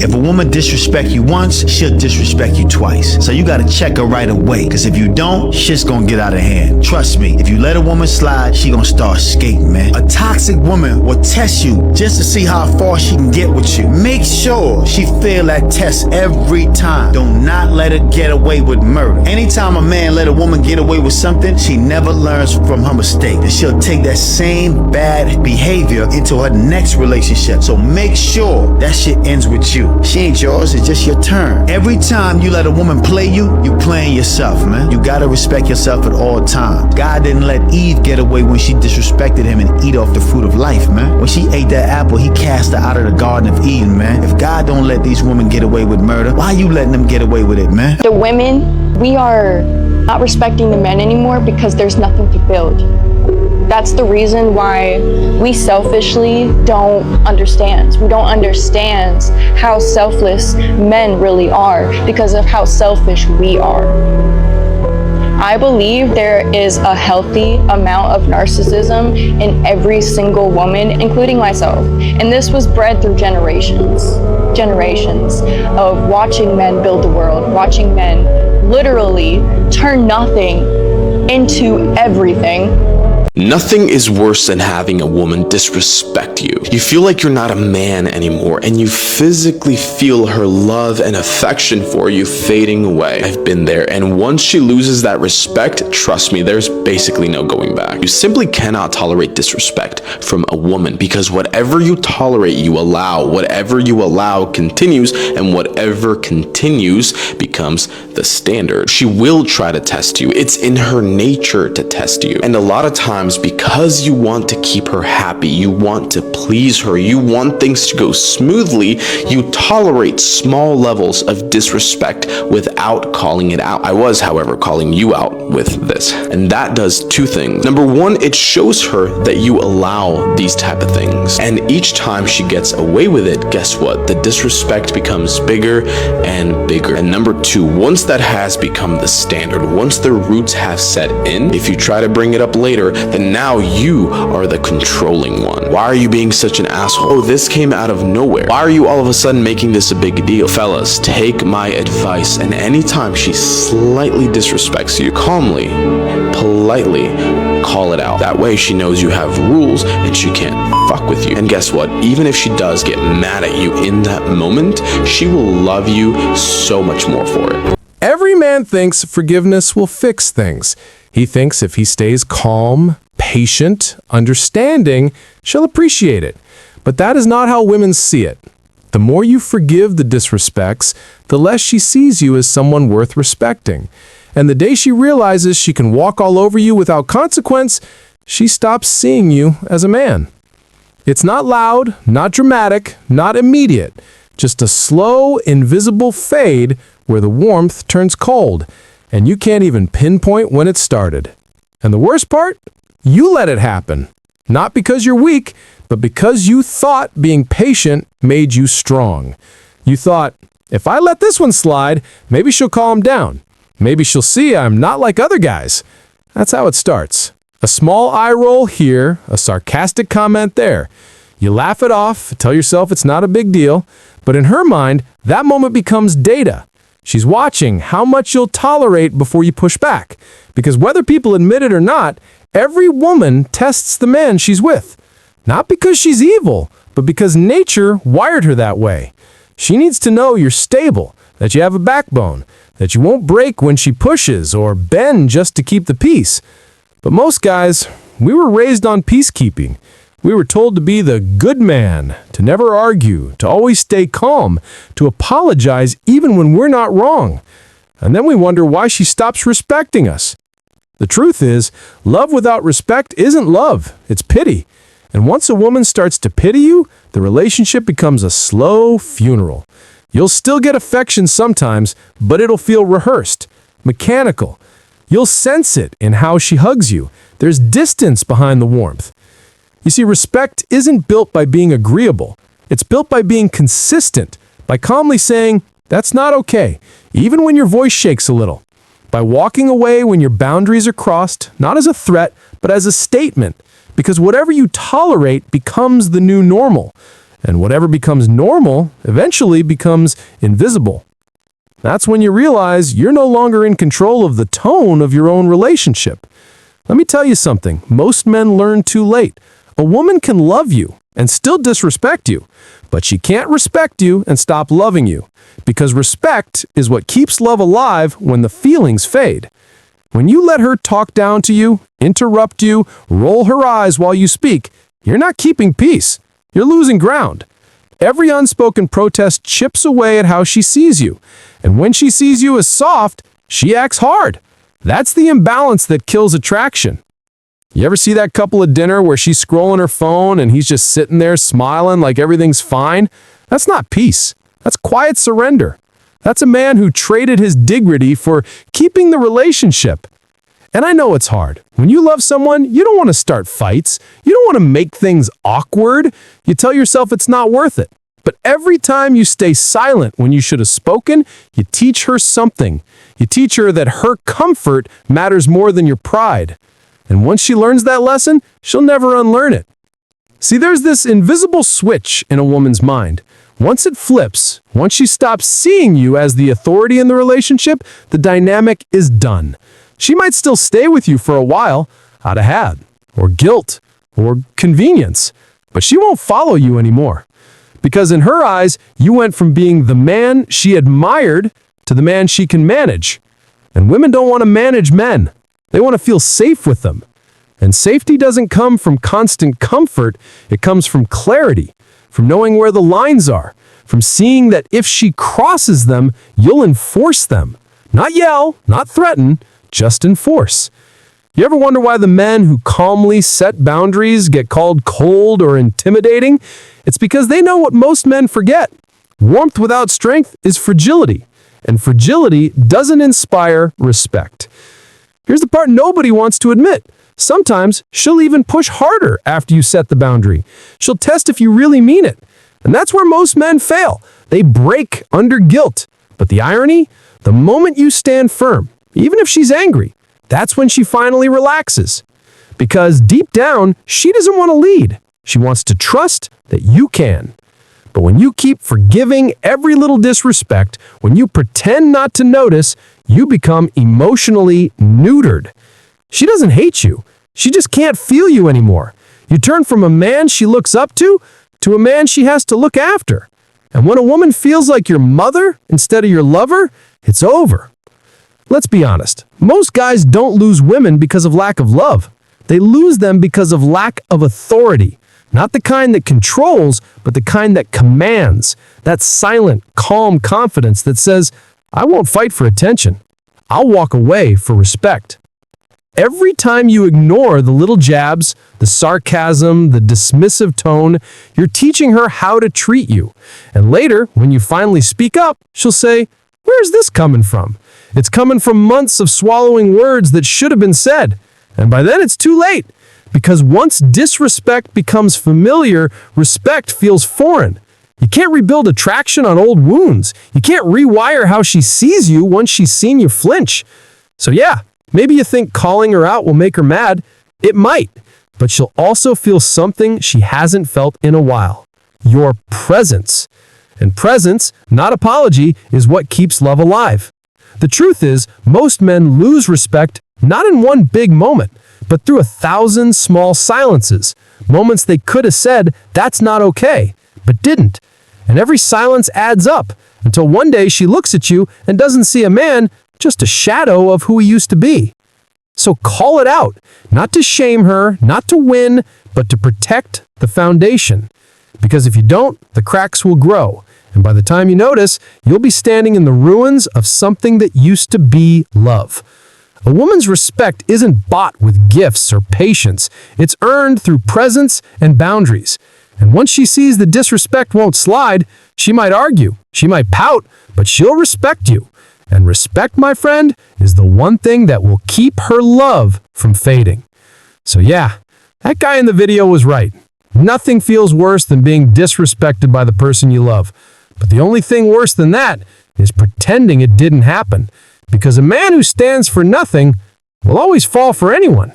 If a woman disrespect you once, she'll disrespect you twice. So you gotta check her right away, cause if you don't, shit's gonna get out of hand. Trust me, if you let a woman slide, she gonna start skating, man. A toxic woman will test you just to see how far she can get with you. Make sure she fail that test every time. Do not let her get away with murder. Anytime a man let a woman get away with something, she never learns from her mistake, and she'll take that same bad behavior into her next relationship. So make sure that shit ends with you. She ain't yours, it's just your turn. Every time you let a woman play you, you playing yourself, man. You gotta respect yourself at all times. God didn't let Eve get away when she disrespected him and eat off the fruit of life, man. When she ate that apple, he cast her out of the Garden of Eden, man. If God don't let these women get away with murder, why you letting them get away with it, man? The women, we are not respecting the men anymore because there's nothing to build. That's the reason why we selfishly don't understand. We don't understand how selfless men really are because of how selfish we are. I believe there is a healthy amount of narcissism in every single woman, including myself. And this was bred through generations of watching men build the world, watching men literally turn nothing into everything. Nothing is worse than having a woman disrespect you. You feel like you're not a man anymore, and you physically feel her love and affection for you fading away. I've been there, and once she loses that respect, trust me, there's basically no going back. You simply cannot tolerate disrespect from a woman, because whatever you tolerate, you allow. Whatever you allow continues, and whatever continues becomes the standard. She will try to test you. It's in her nature to test you. And a lot of times, because you want to keep her happy, you want to please her, you want things to go smoothly, you tolerate small levels of disrespect without calling it out. I was, however, calling you out with this. And that does two things. Number one, it shows her that you allow these type of things. And each time she gets away with it, guess what? The disrespect becomes bigger and bigger. And number two, once that has become the standard, once the roots have set in, if you try to bring it up later, then now you are the controlling one. Why are you being such an asshole? Oh, this came out of nowhere. Why are you all of a sudden making this a big deal? Fellas, take my advice, and anytime she slightly disrespects you, calmly, politely call it out. That way she knows you have rules and she can't fuck with you. And guess what? Even if she does get mad at you in that moment, she will love you so much more for it. Every man thinks forgiveness will fix things. He thinks if he stays calm, patient, understanding, she'll appreciate it. But that is not how women see it. The more you forgive the disrespects, the less she sees you as someone worth respecting. And the day she realizes she can walk all over you without consequence, she stops seeing you as a man. It's not loud, not dramatic, not immediate, just a slow, invisible fade where the warmth turns cold, and you can't even pinpoint when it started. And the worst part? You let it happen. Not because you're weak, but because you thought being patient made you strong. You thought, if I let this one slide, maybe she'll calm down. Maybe she'll see I'm not like other guys. That's how it starts. A small eye roll here, a sarcastic comment there. You laugh it off, tell yourself it's not a big deal, but in her mind, that moment becomes data. She's watching how much you'll tolerate before you push back. Because whether people admit it or not, every woman tests the man she's with. Not because she's evil, but because nature wired her that way. She needs to know you're stable, that you have a backbone, that you won't break when she pushes or bend just to keep the peace. But most guys, we were raised on peacekeeping. We were told to be the good man, to never argue, to always stay calm, to apologize even when we're not wrong. And then we wonder why she stops respecting us. The truth is, love without respect isn't love, it's pity. And once a woman starts to pity you, the relationship becomes a slow funeral. You'll still get affection sometimes, but it'll feel rehearsed, mechanical. You'll sense it in how she hugs you. There's distance behind the warmth. You see, respect isn't built by being agreeable. It's built by being consistent, by calmly saying, that's not okay, even when your voice shakes a little. By walking away when your boundaries are crossed, not as a threat, but as a statement. Because whatever you tolerate becomes the new normal. And whatever becomes normal eventually becomes invisible. That's when you realize you're no longer in control of the tone of your own relationship. Let me tell you something, most men learn too late. A woman can love you and still disrespect you, but she can't respect you and stop loving you, because respect is what keeps love alive when the feelings fade. When you let her talk down to you, interrupt you, roll her eyes while you speak, you're not keeping peace. You're losing ground. Every unspoken protest chips away at how she sees you, and when she sees you as soft, she acts hard. That's the imbalance that kills attraction. You ever see that couple at dinner where she's scrolling her phone and he's just sitting there smiling like everything's fine? That's not peace. That's quiet surrender. That's a man who traded his dignity for keeping the relationship. And I know it's hard. When you love someone, you don't want to start fights. You don't want to make things awkward. You tell yourself it's not worth it. But every time you stay silent when you should have spoken, you teach her something. You teach her that her comfort matters more than your pride. And once she learns that lesson, she'll never unlearn it. See, there's this invisible switch in a woman's mind. Once it flips, once she stops seeing you as the authority in the relationship, the dynamic is done. She might still stay with you for a while, out of habit, or guilt, or convenience, but she won't follow you anymore. Because in her eyes, you went from being the man she admired to the man she can manage. And women don't want to manage men. They want to feel safe with them. And safety doesn't come from constant comfort, it comes from clarity, from knowing where the lines are, from seeing that if she crosses them, you'll enforce them. Not yell, not threaten, just enforce. You ever wonder why the men who calmly set boundaries get called cold or intimidating? It's because they know what most men forget. Warmth without strength is fragility, and fragility doesn't inspire respect. Here's the part nobody wants to admit. Sometimes she'll even push harder after you set the boundary. She'll test if you really mean it. And that's where most men fail. They break under guilt. But the irony? The moment you stand firm, even if she's angry, that's when she finally relaxes. Because deep down, she doesn't want to lead. She wants to trust that you can. But when you keep forgiving every little disrespect, when you pretend not to notice, you become emotionally neutered. She doesn't hate you. She just can't feel you anymore. You turn from a man she looks up to a man she has to look after. And when a woman feels like your mother instead of your lover, it's over. Let's be honest. Most guys don't lose women because of lack of love. They lose them because of lack of authority. Not the kind that controls, but the kind that commands. That silent, calm confidence that says, I won't fight for attention. I'll walk away for respect. Every time you ignore the little jabs, the sarcasm, the dismissive tone, you're teaching her how to treat you. And later, when you finally speak up, she'll say, where's this coming from? It's coming from months of swallowing words that should have been said. And by then it's too late. Because once disrespect becomes familiar, respect feels foreign. You can't rebuild attraction on old wounds. You can't rewire how she sees you once she's seen you flinch. So yeah, maybe you think calling her out will make her mad. It might. But she'll also feel something she hasn't felt in a while. Your presence. And presence, not apology, is what keeps love alive. The truth is, most men lose respect not in one big moment, but through 1,000 small silences. Moments they could have said, that's not okay, but didn't. And every silence adds up, until one day she looks at you and doesn't see a man, just a shadow of who he used to be. So call it out, not to shame her, not to win, but to protect the foundation. Because if you don't, the cracks will grow. And by the time you notice, you'll be standing in the ruins of something that used to be love. A woman's respect isn't bought with gifts or patience. It's earned through presence and boundaries. And once she sees the disrespect won't slide, she might argue, she might pout, but she'll respect you. And respect, my friend, is the one thing that will keep her love from fading. So yeah, that guy in the video was right. Nothing feels worse than being disrespected by the person you love. But the only thing worse than that is pretending it didn't happen. Because a man who stands for nothing will always fall for anyone.